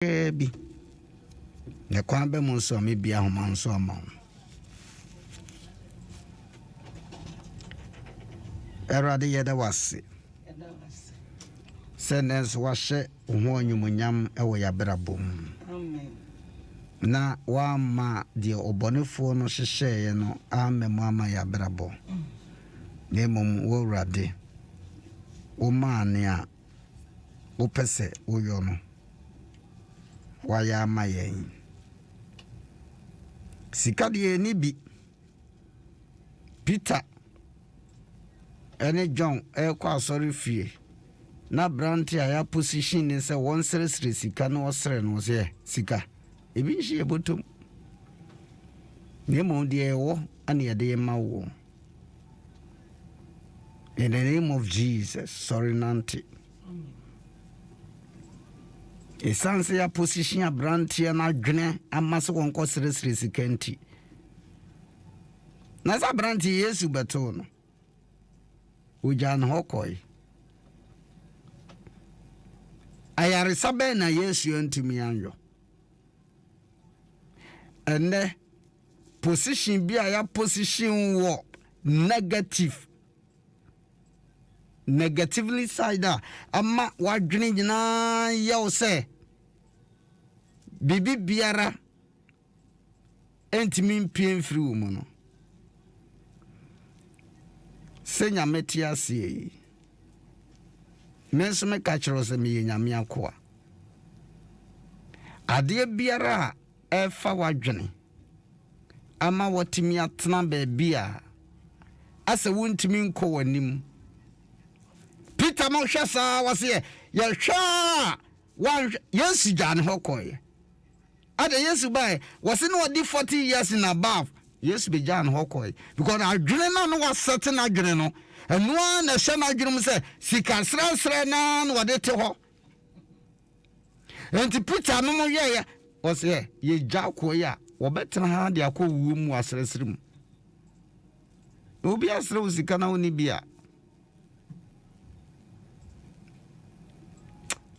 Bi. Ne kwan be mo so me bia homa nso ama. Erade yeda wase. Sendens washe ho anyumunyam ewo ya brabom. Amen. Na wa ma de obonefo no hyehye no amem ama ya brabo. Ne mom wo rade. O maane a wo pese wo yo no. Wa ya ma yen. Sika de ni bi. Peter ene John kwa asori fie. Na branti aya position ni se won sere sika no osere no se sika. Ebi nshi ebotom. Ne mo de ewo ane ye de ma wo. In the name of Jesus, sorry nanti. Esanse ya position ya branti na adwene amase wonko sere sika nti. Na za branti Yesu beto no. Ujan hokoi. Ayare sabe na Yesu ntimi anyo. Ene position bi aya position wo negatively side ama wadwene nyina yaw se bibi biara entimi mpien firi wo mu no. Senya metia sie. Menso me kachiro se me nyame akoa. Ade biara efa wadwene ama watimi atena ba bia ase wontimi nko wanim. Peter mo hwesa wase ye hwa wan Yesu jan hokoye. Ade Yesu bai wase no odi 40 years and above. Yesu be jan hokoye because adwene no was certain adwene no eno na hye na adwene mu se sika sra na no wade te ho. Enti Peter no mo ye wase ye gya koye a wobetena ha de akọ wuo mu asresrem. Obi asre usika na oni bia.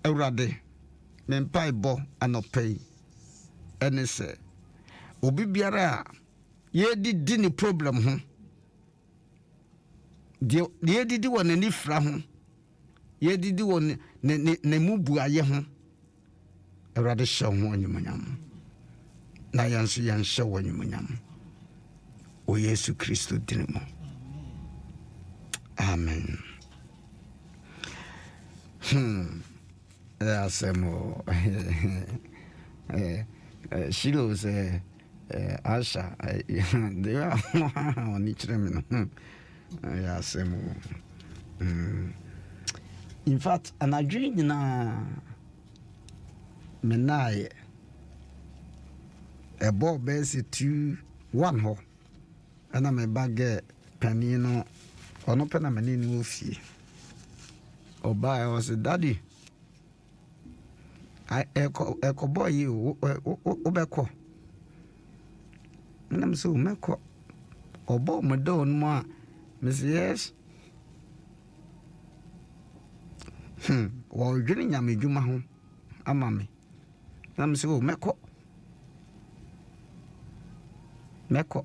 Eurade mempai bo anopei ene se obi biara ye di ni problem ho de ye di won ani fra ho ye di won ne mubu aye ho Eurade hye ho anyumanyam na yansu yanhye ho anyumanyam o Yesu Kristo dinimo. Amen. Asemo Shilo say Asha they are on each remino. Asemo. In fact, an adrenaline na menaye a ball base 2-1 ho and I'm a bag penino or no penamani no fee. Or by I was a daddy. I echo boy you obeko. And I'm so meko. Obo my don moi, Miss Yes. While drinking yammy juma home, a mammy. I'm so meko. Meko.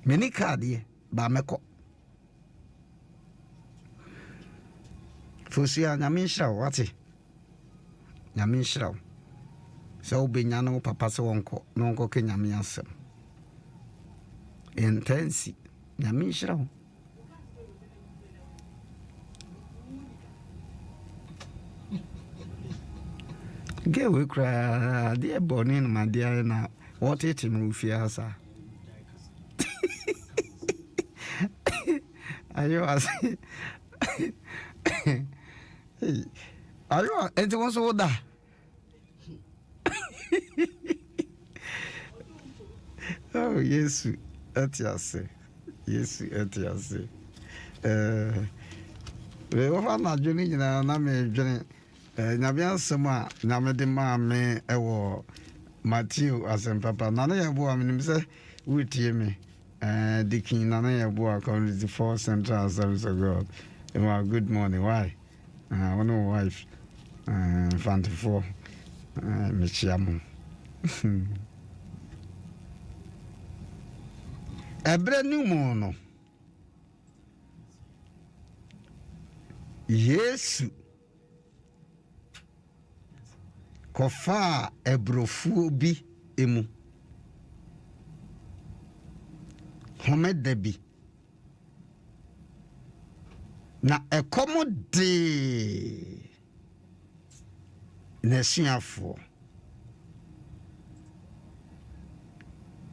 Many cardi, ba meko. Fusia Namisha, what's it? Nyamisha. So be nyano papa so onko, nonko ke nyamiasem. Intensi. Nyamisha. Get we cry, dear Bonin, my dear, now what it in Rufiasa. Are you asking? Ayo, enti won so da. Oh, Yesu, etiase. Yesu etiase. We wa na dwene nyina na me dwene. Nyabia sema na me de ma me ewo Matthew asempapa. Na na yebo aminim se wutie me. Dikin na na yebo community for Central Service of God. Good morning. Why? I want to wife. Fantifo mechiamu ebre numu no Yesu kofa ebrofu bi emu homeda bi na ekomode nesiafo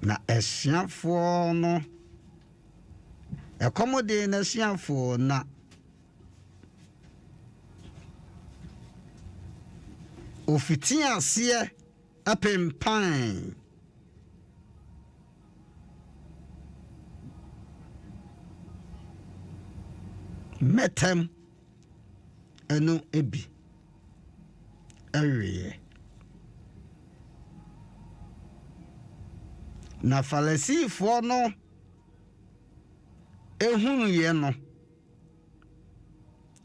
na esiafo no ekomode nesiafo na ofiti ase apempan metem eno ebi awie na Farisifo no ehunu ye no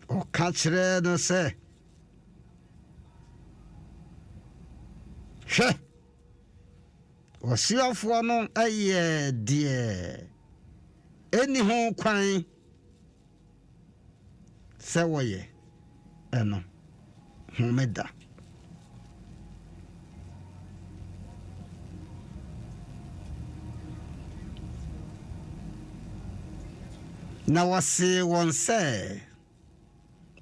o ka kire no se hwe osiafo no aye die eni ho kwan se woye eno homeda na wase won say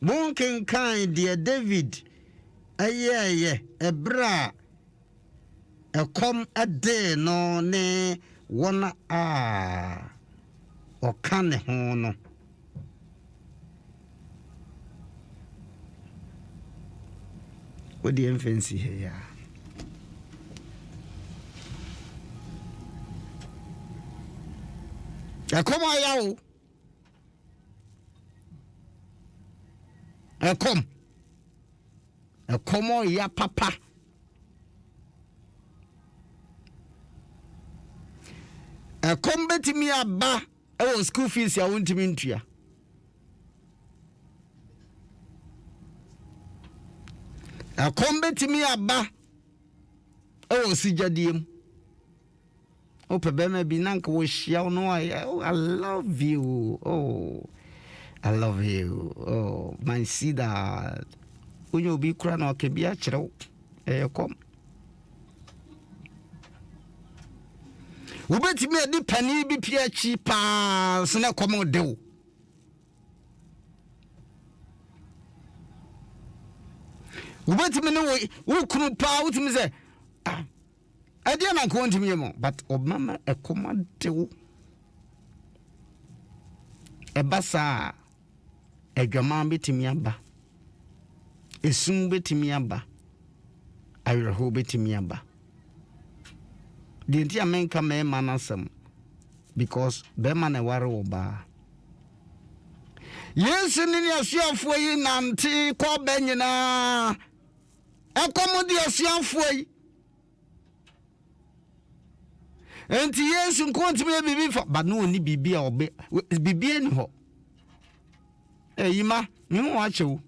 bunkin kan de David ayeye ebra ekom ade no ne wona okane ho no wodi emfancy here ekom ayawo ekom ya papa ekom betimi aba ewo school fees ya wontimi ntua ekom betimi aba ewo sijadiem opebema bi nanka wo hia no I love you. I love you. Oh, my see that. When you be crying, okay, be a child. Come. We bet me a deep penny be cheaper. So now come on, do. We bet me no way. Who couldn't power to me say, I didn't go to me more, but Obama a command do. A bassa. Edwaman betimi aba esum betimi aba ayreho betimi aba the ntia menka me manasem because be man e ware oba Yesu ni asuafo yi nante ko ba nyina akomodi asuafo yi enti Yesu nkontime bibi fa ba no ni bibi a obe bibi eni ho Yima, you watch you.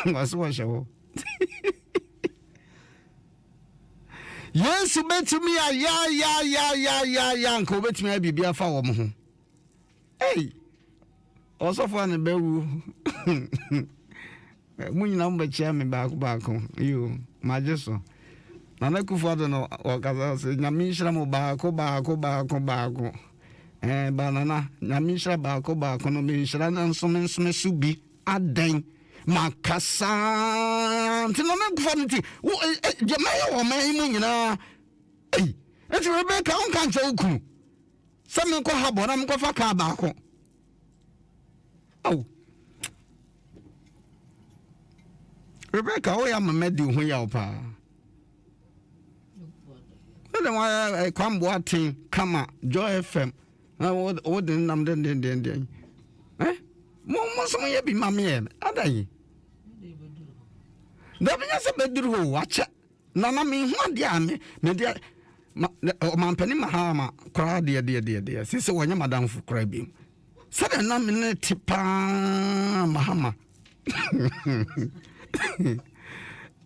Was watch you. Yes, you bet to me a ya, uncle, bet me a baby a foul. Hey, also for an bewu. When number chairman back, you, my jesso. Nana Kufado no, or Gazas, Namisha Bako. Banana, Namisha Bako no Misha and some subi aden Makasa Tinama Fanity. Jamaica or Maymuna. Hey, it's Rebecca on Kanchoku. Some go have one, I'm go for Kabako. Oh, Rebecca, I am a medu when you're pa. Well, I come watching, come Joy FM. What the number then? Eh? Most of me be mammy, Adai. That's a bedroom watch. Nana mean what the army, media, my penny mahama, cry, dear. Sister, when your madam for crying. Said a nominate tipa mahama.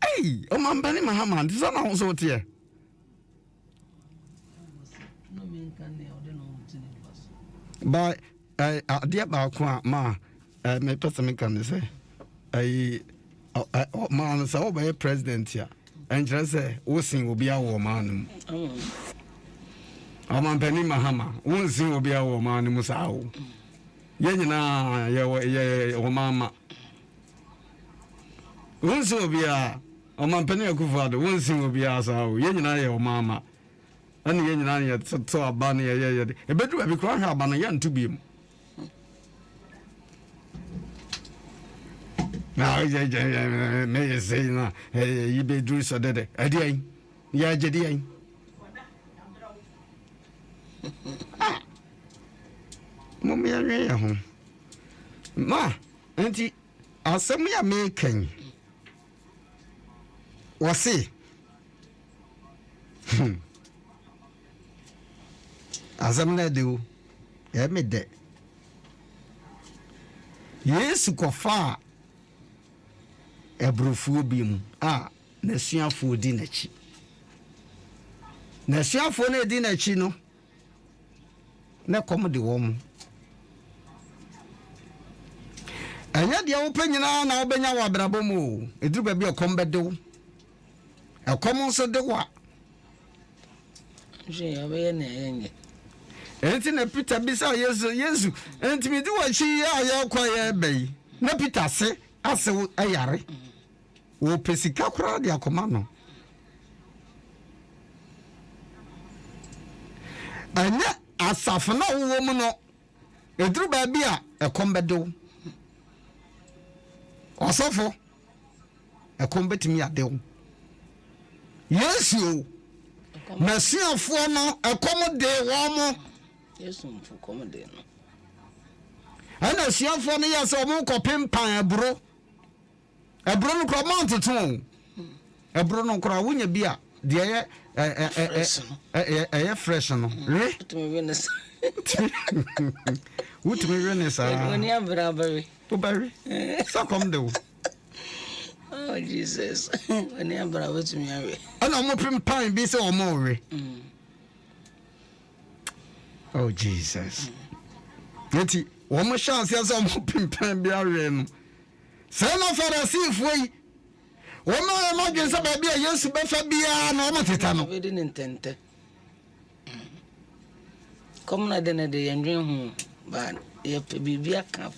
Hey, o man bani Muhammad, this one also here. But dear Balqua, ma, my person can say, man, so by president here, and just say, Wosing will be our man. O man bani Muhammad, Wosing will be our man, Musao. Yenna, your mamma. Once will be a man penny of father, one thing will be as our Yenna, your mamma. And Yenna, so a bunny, a better have a cry about a young to be. Now, may you say, you be drew so dead. A day, ya jedi. Mummy, ma, auntie, I'll send me a making. Was it? As I'm not do, me de. Yes, go far. A brufu beam. Nation for dinner. Nation for ne dinner chino. Na come the woman. And yet, the open na obenya wa brabomo. It do be a combat do. A common so de what? She away. Anything a Peter Bisa, yes, and me do what she are quiet bay. No Peter say, I say, Ayari. O Pesicacra, the commando. And yet, as Safano woman, a drew baby, a combat do. Or so for a combat me at them. Yes, you. Monsieur Fono, a common day, warmer. Yes, for common day. And a sheer for me as a monk pin pine, a bro. A bruno cromont at home. A bruno crawunya beer, dear, a fresh. Would me Renaissance when you have robbery. To bury. So come do. Oh, Jesus. When you have bravo to me, and I'm open pine be so more. Oh, Jesus. Yeti, one more chance, yes, I'm open pine be a rain. Send off for a sea way. One more emergency about beer, yes, better be a normal titano. We didn't intend. Come na dinner day and dream home, but you have to be a camp.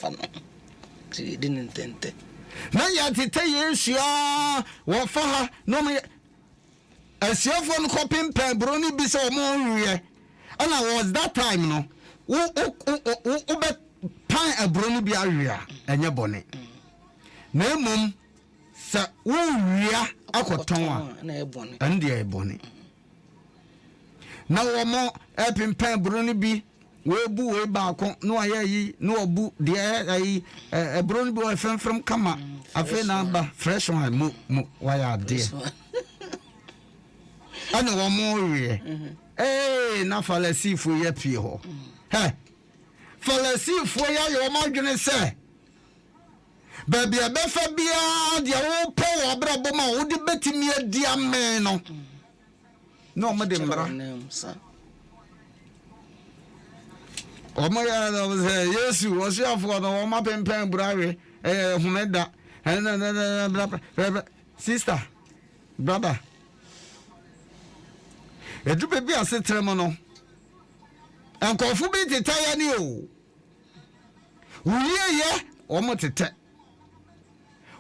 She didn't intend it. Now you have to tell you, what for her, no me. As your phone copying pen, brony be so more. And I was that time, no. Bet pine a brony be area and your bonnet. No, mum, sir, oh, aquatonwa and dear bonnet. Now, one more helping pen brony be. We boo way back, no, I no boo, dear, a brown boy from Kama. I feel number fresh one, why are dear? I know one more. Eh, now for let's see for your pio. Hey, for let's see for your margin, say. Baby, a better beyond your old power, Braboma, would you bet me a dear man? No, madam, sir. Oh my God, was yes, you was your for the warm up and pen brave, who made that, and sister, brother. A do baby a set tremono. And coffee be the tire new. We ye, or what it.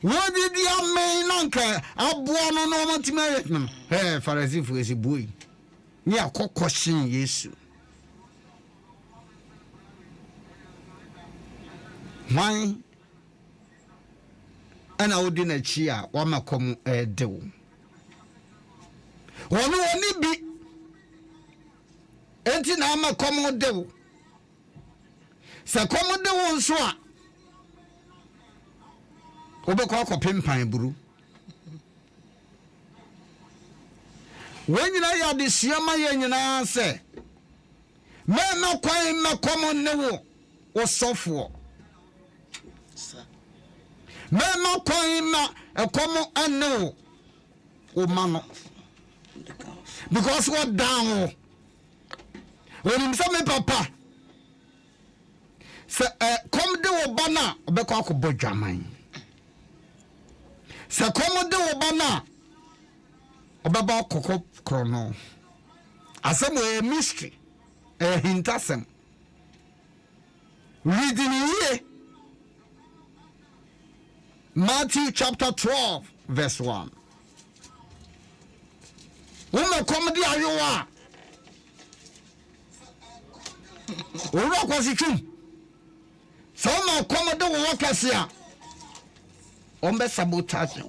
What did the main uncle? I born on no to marry him. Hey, for as if was a boy. Yeah, cock question, yes. Why? And I would dinner cheer, one ma come do. One only be. Enti na ma come do. Sa come do one so. Obekwa kopim pan buru. When you ya de siama ye nyina se. Me no kwan ma come ne wo. Wo sofo. Mema koima ekomo ane o mano. Because what down when him say me papa se come de obana obekọ akọbọ dwaman. Se come de obana obeba kokọ krono. Asem a mystery hintasem. Reading here Matthew chapter 12 verse 1. Woman comedy ayowa. Ora kwasitum. So ma comedy wo wakasia. Ombe sabotage.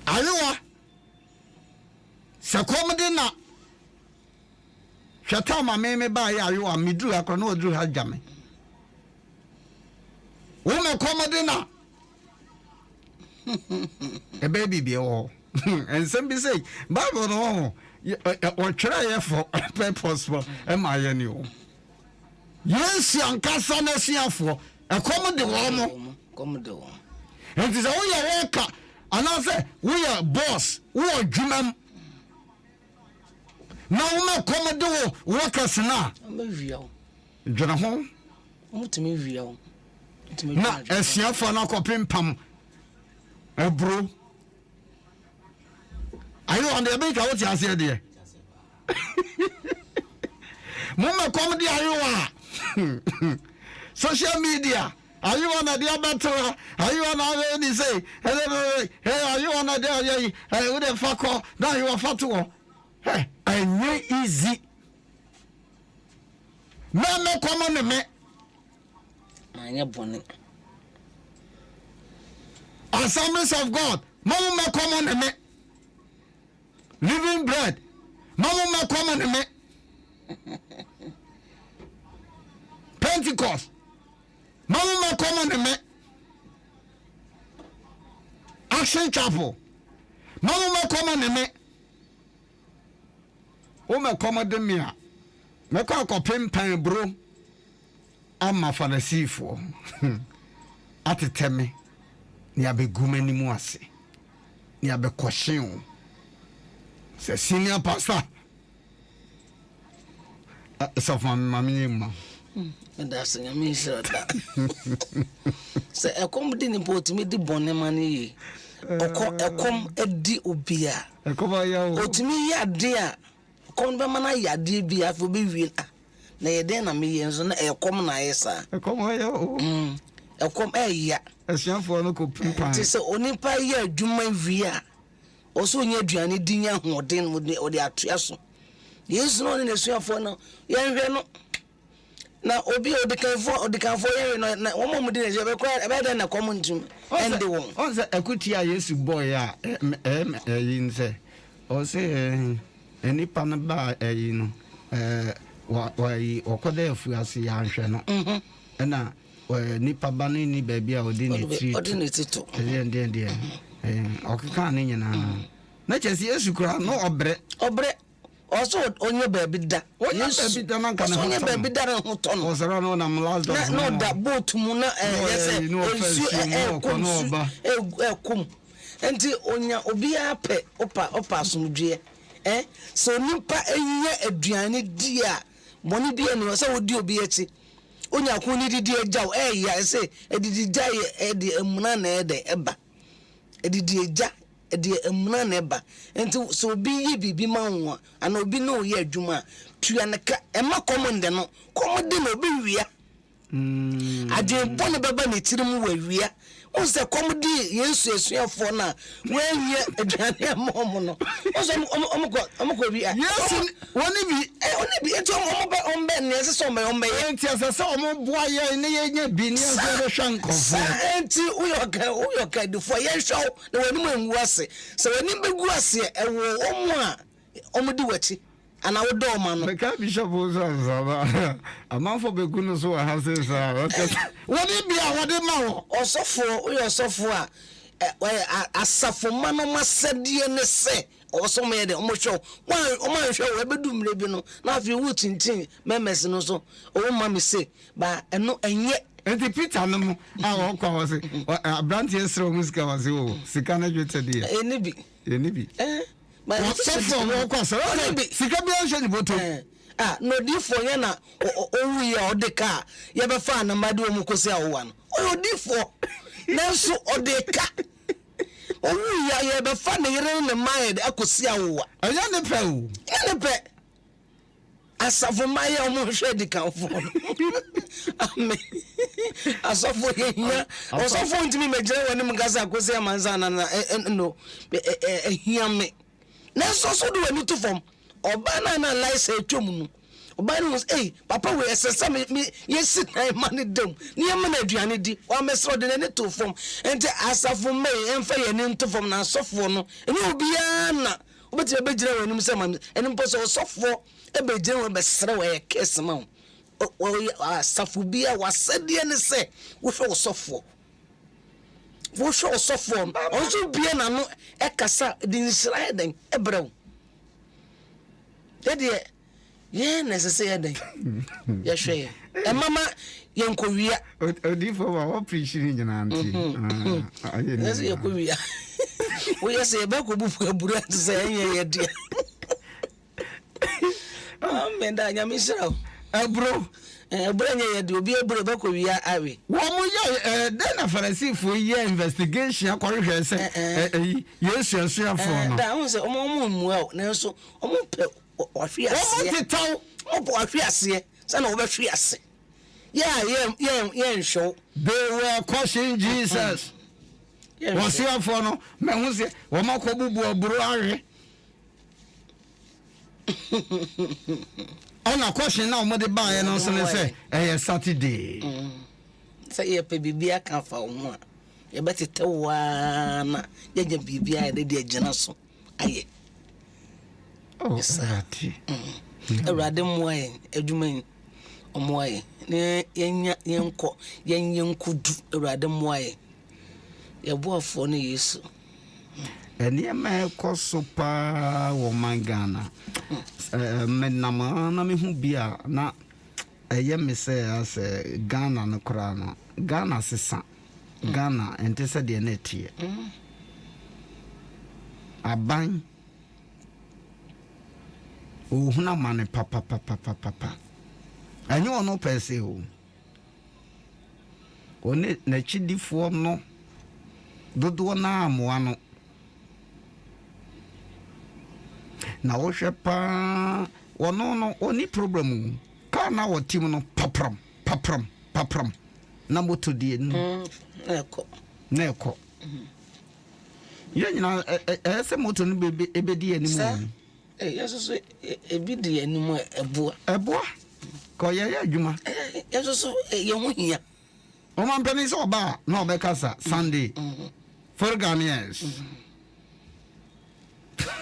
Ayowa. Se comedy na Shata ma me ba ya ayowa midru akro na odru ha jame. Woman comedy na a baby be all. And some be say, Bible no, or try for purpose for MINU. Yes, young Cassana for a common woman. Commodore. And it is all your worker. And I say, we are boss, we are Jimam. Now, no commodore workers now. I'm a real. Jonahon, What to me real? not as your for no copying pum. Bro, are you on the bank? I was just there. Mama comedy, are you social media? Are you on the other? Are you on any say? Hey, are you on the day? I would have fuck off. Now you are fat. Hey, I knew easy. Mama come on me. My bonnet. Assemblies of God, Mama come on me. Living bread, Mama come on me. Pentecost, Mama come on me. Action Chapel, Mama come on me. Oma come on me. Me call pen bro. I'm my fantasy for. At the time. Ni abeguma ni mu ase ni abekoshen se senior pastor so for mami ma And that's a me sure that. Say a comedy in port me di bonne money. Come edi obia. e ko ba ya o Otimi ya dia. Come be mana ya dia bia fo be wi na ye den na me yenso na e kom na yesa. e ko ba ya o E kom ya. asiafo no ko pimpan Ti se onipa ya adwuma wi a oso nya aduane dinya hoden o de atoa so. Yesu no ne suafo no yenhwe no na obi odikanfo ye no na wo mom de je be kwa be den na komuntum ende won on se ekuti a Yesu boy a yin se o se enipa na ba yi no wa yi okoda afuase ya nhwe no na nipa ba ni baby a odi ne tito de okeka ne nyina na chesi Yesu kura no obre also onye baby da Yesu baby da na kana onye baby da na hoto no osara no na mlaz do no da boat mu na yese ekum enti onya obi ape opa asomdwe so nipa enye aduane di a boni bi eno se wodi obi achi onya ko ni didi ejaw ya se edidi ja edi emuna na eba edidi eja edi emuna na eba enti so obi yi bibi manwo ana obi no ye adwuma tuaneka ema komende no komode no obi wia ade bone baba ne tirim wa wia o se komode Yesu esuafo na wenye aduane amom no o so omko bi Yesu oni bi eti ombe ne se so ombe enti asese omboa ye ne ye nya bi ne so hwankofo enti uyoka dufo ye show na wani mu ase se wani begu ase ewo omo a omudi wachi ana wo do ma no be ka bishop uzanza amanfo begu no so ha se sa wani bia wade ma wo osofo a asafo ma no masadie ne se oso me de omo show o ma show we bedu mre bi no na afi wu tintin memes no so o ma me se ba eno enye enti Peter no a okwa was brand yesro music was o sika na jwete de enibi but so for okwa so sika bi anhwe ni boto no di for ye na owu ye odeka ye be fa na made o mu kosi awowa no o di for na so odeka owu ye be fa na yere ne mind akosi awowa anya ne pe o ne pe asafo maye o mu hwe di kan fo amen asafo ye nya asafo ntimi megere woni mu gasa akosi amanza na no ehia me na so do wani to fom oba na license etwom no oba no was papa we esesa me yesi na mani dem ni yema na aduane di o mesro de ne to fom ente asafo me emfa ye ne to fom na asofo no eni obia na obeti be gire wani mu se ma eni mpo so sofo e be gire wani be sere we kese ma o asafo bia wasade ne se wo hwe sofo wo hwe sofo onso bia na no e kasa di nsira den e brew Daddy, yeah, necessary. Yeah, sure. And Mama, young Korea. Odi for what preaching in auntie. Yes, your Korea. We are say about Kubu Buddha to say, yeah, dear. And I am Israel. Bro. Branya do be able to Korea, Ari. One more then a Pharisee for year investigation, correction, say, yes, yes, for that was a moment well, Nelson, or free as town, or free as son over free as. Yeah, show. They were questioning Jesus. Was here for no, man was it, or Makobu Buruari. On a question now, Mother Buy and also say, Saturday. Say, a baby, I can't find one. You better tell one, you can be a dear generation. Aye. Oh, sir. A random way, a domain, or way, young could do a random way. Your boy for years. And near my cosopa woman Ghana. Menama, who be na a yemi say as a Ghana no crana. Ghana sisa. Ghana and Tessa de Netia. A bang. Oh, na money, papa. And you are no per se. On it, Nechidi for no. Do na moano. Na wo hwepa wono no oni problem ka na wo tim no papram na moto die no neko ye nyina ese moto no ebedi animu yeso so ebi di animu eboa ko ye adwuma yeso so ye ho hia o man peni so ba na obekasa Sunday for Ghanaians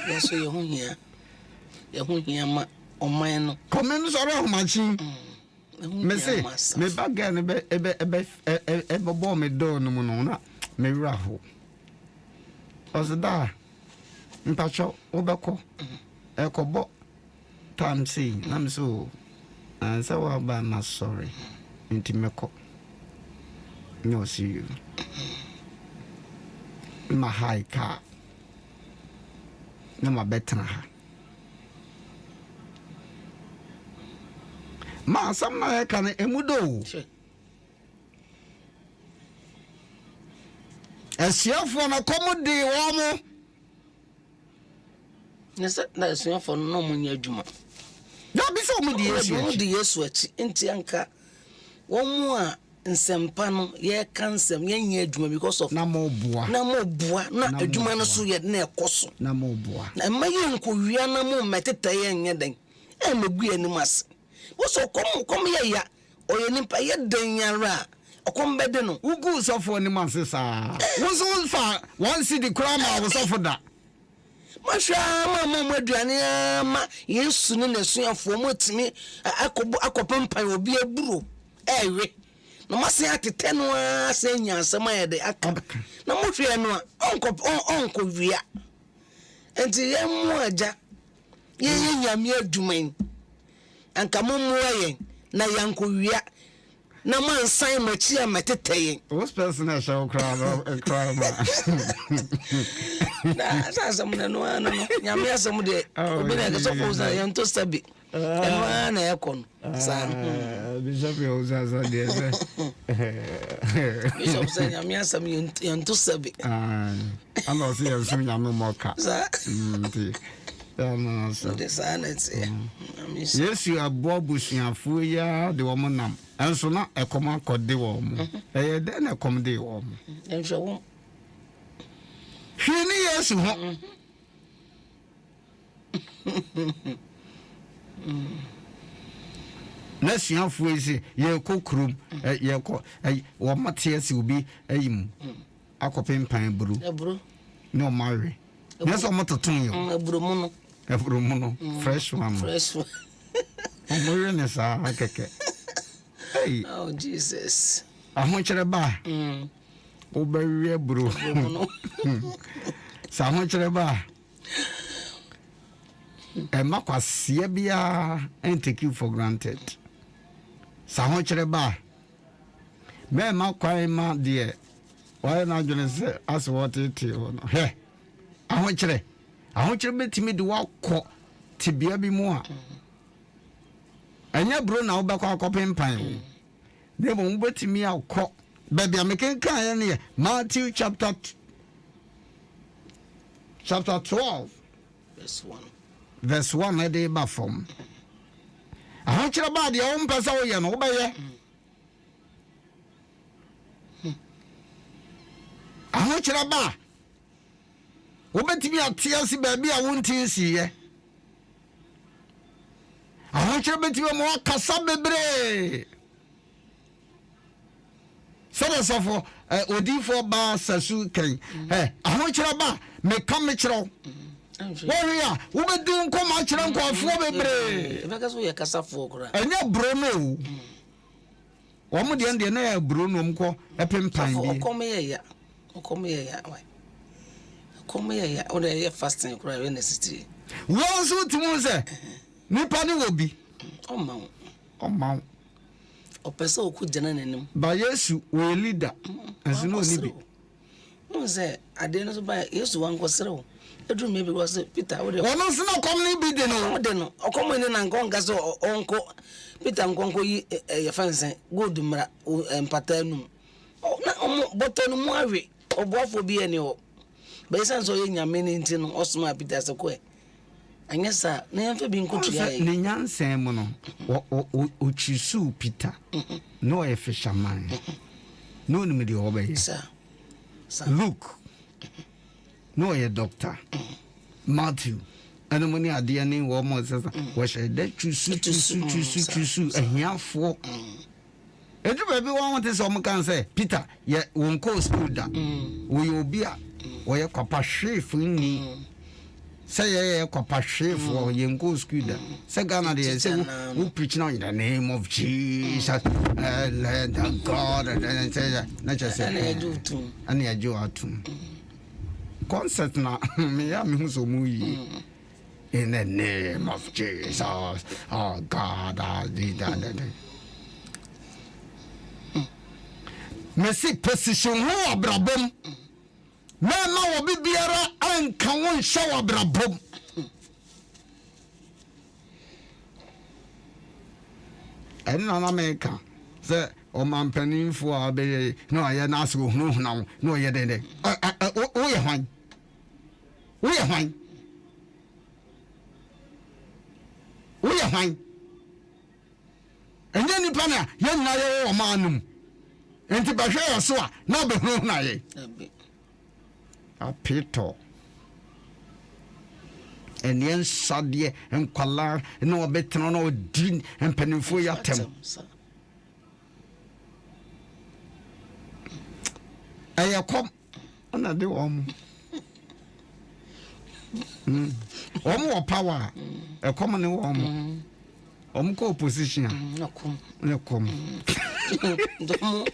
yeso ye ho hia ma oman no komen so re homachin me say me baga ne be bo me do no mu no na me wura ho osda mpacho obeko ekobo time say na me so answer wa ba na sorry nti meko no see you ma high car na ma betra ha ma sam na ka na emudo esiafo na komodi wo mo nese na esiafo no mo nya adwuma da bi so mo di Yesu achi enti anka wo mo a nsempa no ye kansem ye nya adwuma because of na mo bua na adwuma no so ye na ekoso na mo bua na maye nko wia na mo meteta ye nya den e megu anim ase wo so kom ye ya oye nimpa ye den yara okom bede no ugu sofo anim ase sa wo so fa one city krama wo sofo da masha mama aduane ma Yesu ne nasuafo mo timi akopempan obi aburo ewe na mase atete no ase nyansam ayede aka na mohwe no onko wia enti ye mu aja ye nyame aduman anka mo moye na yanko wia na man sign machi a metete what's personal show crowd na asam na no ano no nyame asam de obi na ke so for say yanto sabi eno na ekon sa bishop yo za de bishop say nyame asam yanto sabi ano si yasum nyame moka sa so the sanity yes you are bobusuafo ya de wo nam enso na ekoma akode wo mo de na ekomde wo mo enhwe wo hwini yesu ho na suafo ese ye kokrum ye ko wo mate ese obi ayim akopempan buru no marry na so mototun yo buru mu no fresh one omo sa akeke hey oh Jesus ahonkyere ba obawie buru sa ahonkyere ba makwasie bia and take you for granted sa ahonkyere ba me makwai ma de why na jone se as what it no he ahonkyere betimi de wakọ tibia bi mu a anya bro na wo bakọ akọpempan ne mo betimi akọ baby amekenkan ya ne Matthew chapter 12 verse 1 e dey ba form ahonkyere ba de o mpesa wo ye no wo ba ye ahonkyere ba wobetimi atia si baabi a wontin siye ahonkyere betimi mo akasa bebre sofo odifo ba sasu kan ahonkyere ba me kam kyerɛw woria wobedun ko ma kyerɛ nkɔfo bebre ebeka so ye kasafo kora enya bro no wo mo de na ya bro no mko epempan bi okom ye ya why come here or the fasting cry when necessity won so timu se nipa ni obi o pese oku jana nanim ba Yesu we leader aso no ni bi no say ade no so ba Yesu wan kwosere edu me because Peter wo de wono so na kom ni bi de no okom ni na nkonga so onko Peter nkonko yi ye fansen good mra empata num na botonu mu awe obuafo bi ene ho Besa so ye nyame ne nti no osoma Peter se ko anyesa na yemfa bi nkutu ya ne nyansen mu no o chisu Peter no e fisherman no ni me de obey sa Luke no e doctor Matthew ana mo ni ade ne wo mo se wo she de chisu ahiafo edu baby won want say o kan say Peter ye won ko school da wo ye obi a oye kwapa chef ni say ye kwapa chef o ye go school da say Ghana dey say who preach now in the name of Jesus let the God and say na just say and ya jo atum concept na me ya me so mu yi in the name of Jesus oh God that Messi position ho abrabom na wo bibiara anka won hye wo abrabom enna na meka se o mampanimfo a be no aye na aso hunu hunu no ye de o ye hwan enye nipa na ye nna ye wo manum enti ba hwe yaso a na be hunu na ye apito enyen sadie enkwala na obeteno na odin empanimfo yatem ayakom ona de wom wo power ekom ne wom ko opposition nakom domo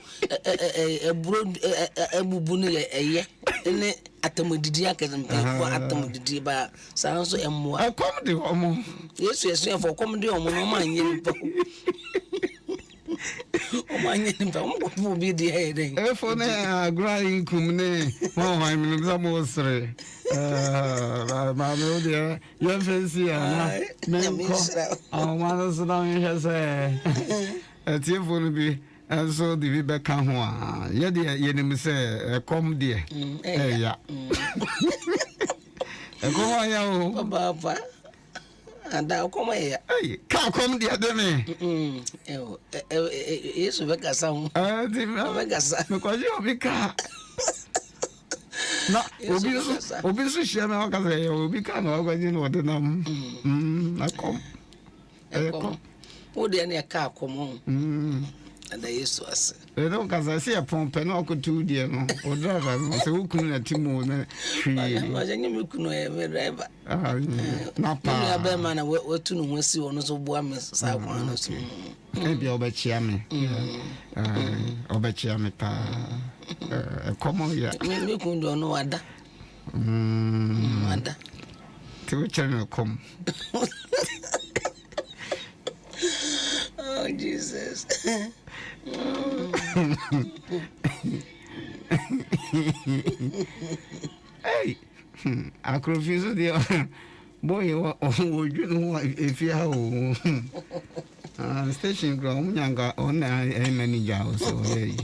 ebubu ne eye ne atamodidi akazempe fo atamodidi ba sanso emmo ekom de wom Yesu fo kom de wom no ma anye nipa O man yen pa mo bi di head. E for na growing kumne. Oh my me some osre. Ma me o dia. Ye fancy ana. Me ko. Oh man so na me say. E tie for no bi. And so the Vibe can one. Ye nim say come dear. Yeah. Come on, ya. Papa. And I come here. Hey, can't come dear, Demi. Yes, Vegasa. Vegasa. Because you'll be car. No, Obisu Shama, will become organizing what the name. I come. Would any car come on? And I used to say, because I see a pump and Uncle 2 dear, or driver, so who couldn't let him more than 3 years. Not a bad man, I went to know see one of women, maybe Obechiami. Obechiami, a common year. Maybe couldn't know other. To channel come. Oh, Jesus. Hey, I confuse the boy. You know if you have station ground, younger on a many hours. So, hey,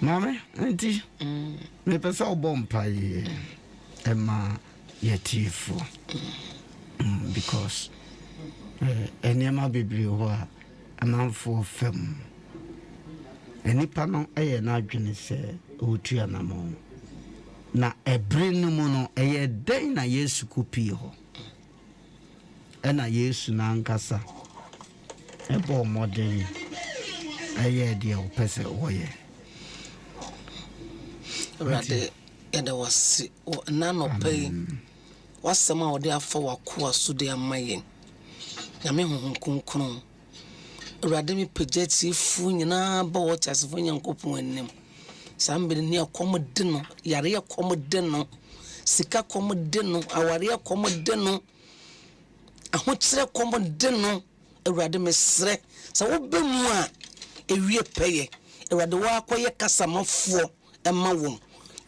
Mamma, auntie, me pass all bomb pie, Emma, yet for because. Enema biblio a man for film. Any panel a na adwene se otua na mo. Na ebre no mu no eye den na Yesu kopi ho. E na Yesu na ankasa. Ebo modern eye de o pese woye. Rade ede wasi na no pay. Wasama ode afa wakoa so de amayen. Yame honhom kronkron urade mi pejeti fu nyina ba waters fu nyankopon anim sambere ne akom de no yare akom de no sika kom de no aware akom de no ahokyere kom de no urade mesre sa wo bemu a ewie peye urade wa akoye kasamafo ema won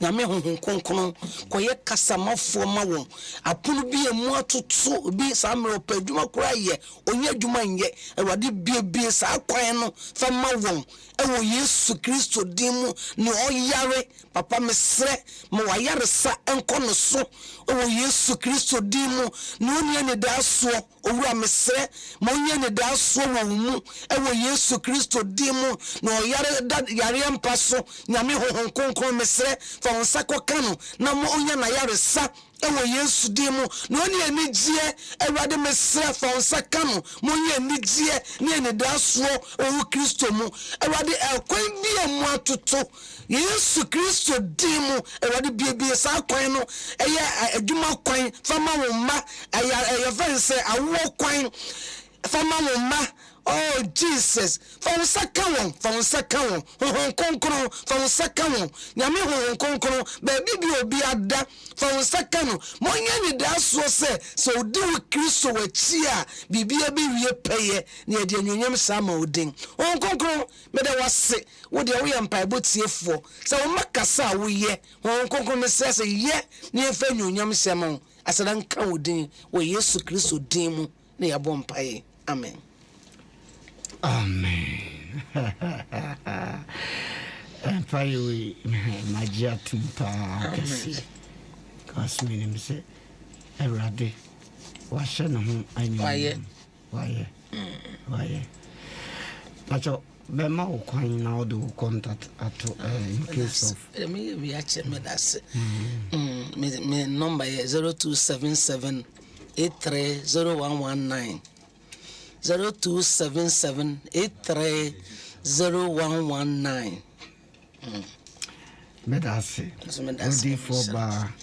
Yame honhom kronkron koye kasamafo ma won apono bi emu atoto bi samre opadwuma kura ye onye adwuma nye awade bie sa kwan no fa ma won ewo Yesu Kristo dimu ni oyare papa mesre mo wayare sa enkono so ewo Yesu Kristo dimu ni onye ne da so owura mesre mo onye ne da so wo mu ewo Yesu Kristo dimu no oyare da yare mpa so Yame honhom kronkron mesre on sako kanu na mo onya na yaresa ewo Yesu dimu no ni enigie ewade mesra fa on sakanu mo nya enigie ni enidaso owu Kristo mu ewade ekwan bi emu atoto Yesu Kristo dimu ewade bie sa kwan no eye adwuma kwan fa ma wo ma eye fanse awo kwan fa ma wo ma. Oh Jesus, from second, honhom kronkron, from second, Yame honhom kronkron, baby bi obi ada, from second, mo nya ni da so se, so di we Kristo we chia, bibia bi wie peye, ne de anyonyam sama odin. Honhom kronkron, me da wase, wo de we empa botiefo, se wo makasa wo ye, honhom kronkron me se ye, ne efa anyonyam sama, asada nka odin, wo Yesu Kristo din mu, ne yabo mpaye. Amen. Amen. And finally, my Jatumpa, because me name say, Erade, wash and home. I mean, why? But your Bema coin now do contact at in case of me actually me that's me number 0277 830119. 0277830119. Medase. D4 bar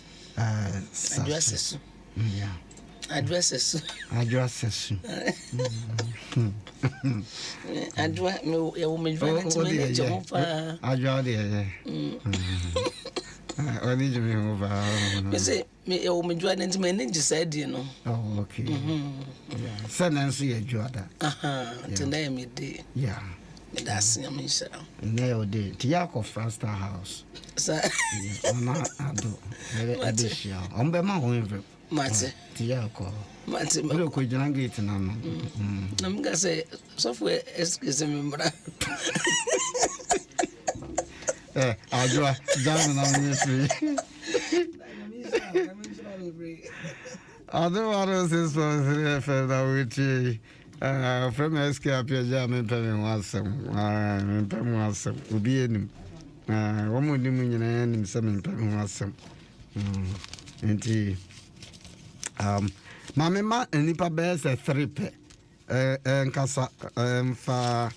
addresses. Yeah. Addresses. Adwa me ya wo me When did you move over? Me say me join into me ninja said you know. Oh, okay. Yeah. Send and see a joda. Today me day. Yeah. Me that's me sha. Nail day. Tiako Frasta house. Sir. Ona ado. Adishia. Ombe ma ho Mate. Tiako. Mate. Me ko jina gate na no. Na mga say software excuse me mbra. Ajua jam na me free. Adom 106.3 FM na wuchi. From Appiagyei me pem wasem. Me pem wasem. Obi enim. Wo mo nim nyina enim se me pem wasem. Enti mama ma nipa be se 3 pe. Nkasa fa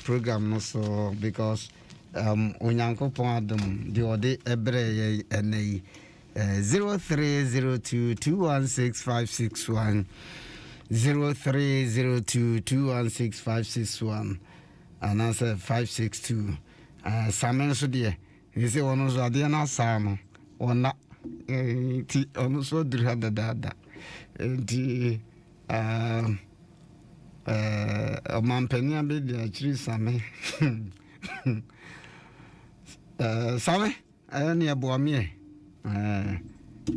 program no so because onyankopon adom de ode ebre ye enei 0302216561 0302216561 and answer 562 samen so de he say ono so ade na sam ona ti ono so dira dada di omampania be de achiri same same ani aboamie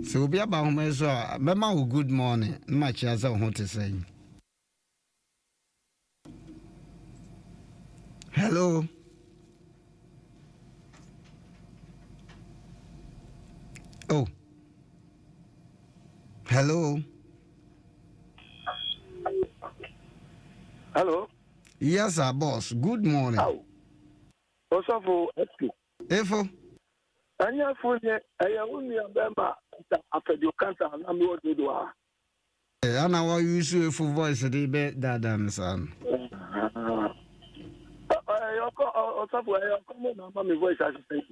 so obi aba homa so bema wo good morning ma chia za ho te say hello oh hello hello yes sir boss good morning Osofo efo anya fonye uni abema afedio kanta na mi ododo a ana wa use efo voice dey be dada msan Osofo mo na ma mi voice as say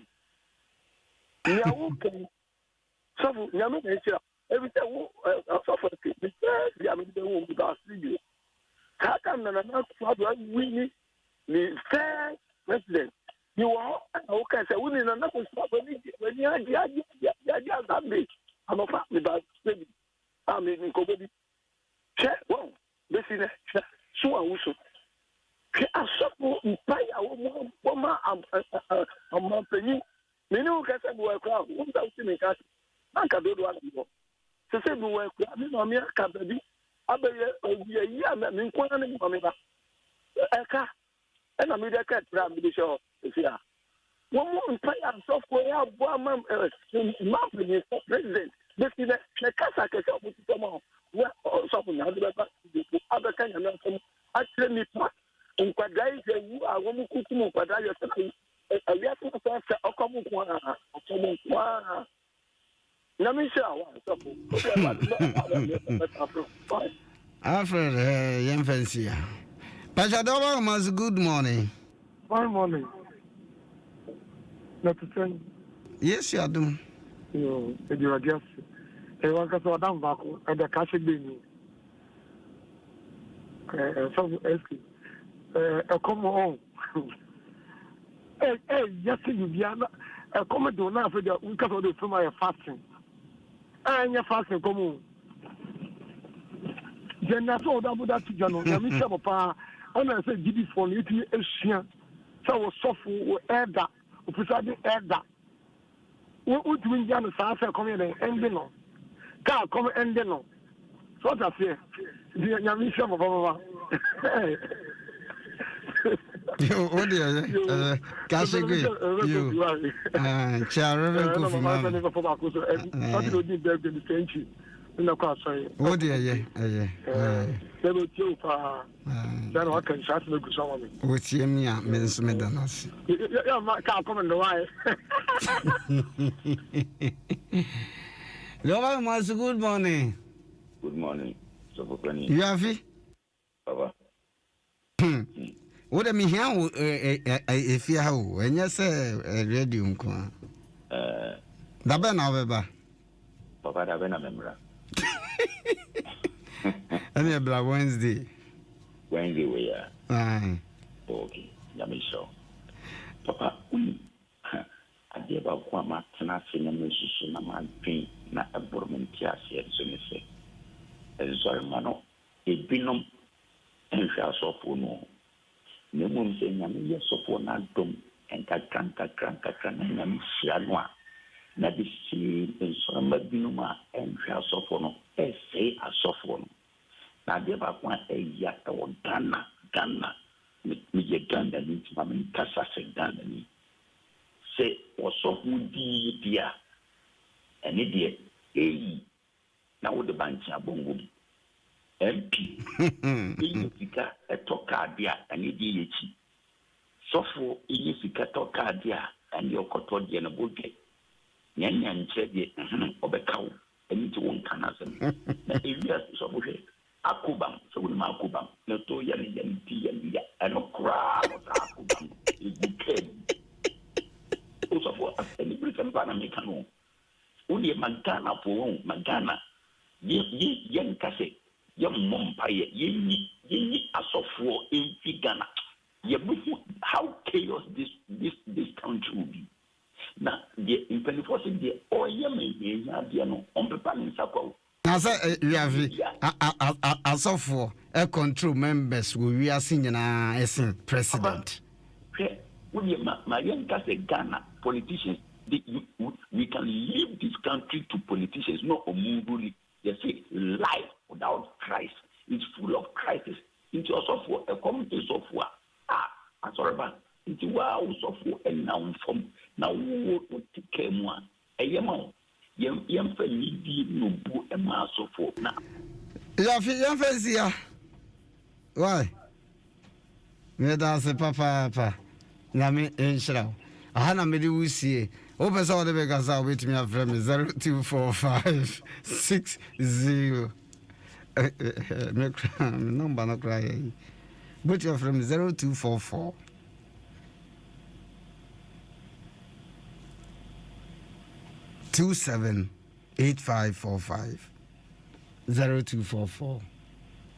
nya wo ken Osofo nya me na chira every time Osofo ke bi ya me dey wo da studio kaka na kwa do wini ni fair president you are okay say we na ko stop when you ya that big I'm a family but baby I'm in Kobe check wow this is so awuso ke asopo mpai awo mo am penny me no ka say bo kwa wo da uti me ka anka dodo ala bo se se bo kwa me no me ka baby abeye oye ya me nkwana ne mo me ba eka na me de ka tra me de show sia one more entire software ya bo am president this is the kasa ke so buti tomo wa so na de ba abeka nya na so atre mi pa nkwadai je wu awo mu kuku mu nkwadai yo se awia so se okomu kwa na mi sha wa so Alfred Yemfensia Pachadoma mas good morning. Good morning. Not to say. Yes, you are doing. You are just. I want to go down back at the cash bin. Some come on. Hey, yes, you are. Come do now for the because of the summer fasting. And your fasting come on. Then that's all that to Jano. I miss Papa. And I said, give it for you to Asian. So I was software or Edda, or presiding Edda. What would you Jan Sasa come in and ending on? Car come ending on. So what I say, the Yamisha Papa. What do you Cassidy? You, Charity, oh dear, yeah. They will kill for then I can chat with someone. Which you means Medanos. Yeah, my car coming the way. Robert, good morning. Good morning. So for Penny. You have it? Baba. What I mean here, if you have, and yes, a radio. Dabana, Papa, I've been a member. And a Wednesday. Wednesday, we are. Aye. Okay, Yamisho. Papa, adeɛ baako a matena ase na mesusu na madwen na ɛboro me nti aseɛ so ne sɛ ɛnsɔre ma no ebinom nhwɛ asɔfoɔ no na mmom sɛ nyame yɛ sɔfoɔ no adom nkakra na nyame hyira no a na de si nsɔrɔma binom a nhwɛ asɔfoɔ no ɛsɛe asɔfoɔ no na adeɛ baako a ɛyɛ ɛwɔ Ghana meyɛ Ghana ni nti ma menkasa sɛ Ghana ni sɛ wɔsɔfo di di a ɛne deɛ ɛyi na wode bankye abɔngo mu MP ɛyɛ sika ɛtɔ kaade a ɛne deɛ yɛkyi sɔfo ɛyɛ sika tɔ kaade a ɛne ɔkɔtɔ deɛ no bɔdwe nyanya nkyerɛ deɛ ɔbɛka wo ɛne nti wo nka no asɛm na ɛwia sɔfo hwɛ akobam sɛ wonim akobam na to yɛ ne yɛ ne ti yɛ ne yɛ ɛno koraa no saa akobam ɛgu kaa mu sɔfo ɛne bere sɛ mpa na meka no wodeɛ magana po ho magana yɛnka sɛ yɛmmɔ mpayɛ yɛnyi asɔfoɔ ɛmfi Ghana yɛbɛhu how chaos this country will be na deɛ mpanimfoɔ sɛ deɛ ɔyɛ mahia adeɛ no ɔmpepa ne nsa kwa wo na sɛ wiafe asɔfoɔ control members wɔ wiase nyinaa ɛsen president hwɛ wodeɛ ma yɛnka sɛ Ghana politicians we can leave this country to politicians no omunduli. They say life without Christ is full of crisis. Into also for a community software. I'm sorry, but into wow software and now from now what came one a yamon yam family no boo and mass of for now. Young fancy, why? Me that's a papa. Nami enshra. Ahana medi wusie. Open some of the beggars are waiting me from 0245 60. Number no cry. But you're from 0244 278545 0244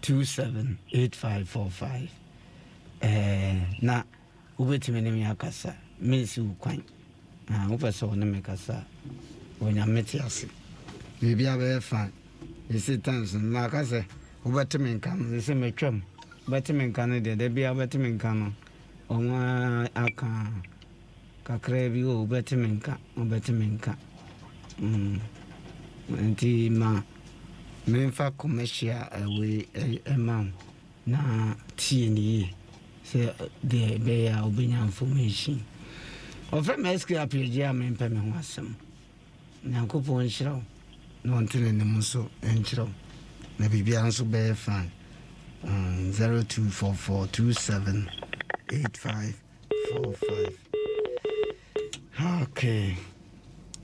278545 na ubetime ne yakasa mesi ukwan wopɛ sɛ wo ne mekasa onyamete ase biribia bɛyɛ fa ɛsi times no na aka sɛ wobɛte me nka no sɛ matwam wobɛte me nka no deɛ da bia wobɛte me nka no ɔmo aka kakra bi wobɛte me nka nti ma memfa commercial away ɛma na tie ne yie sɛ deɛ bɛyɛ a wobɛnya information ɔfrɛ me SK Appiagyei a mempɛ me ho asɛm nyankopɔn nhyira wo na ɔntene ne mu nso nkyerɛ wo na biribiara nso bɛyɛ fine 0244 278545 okay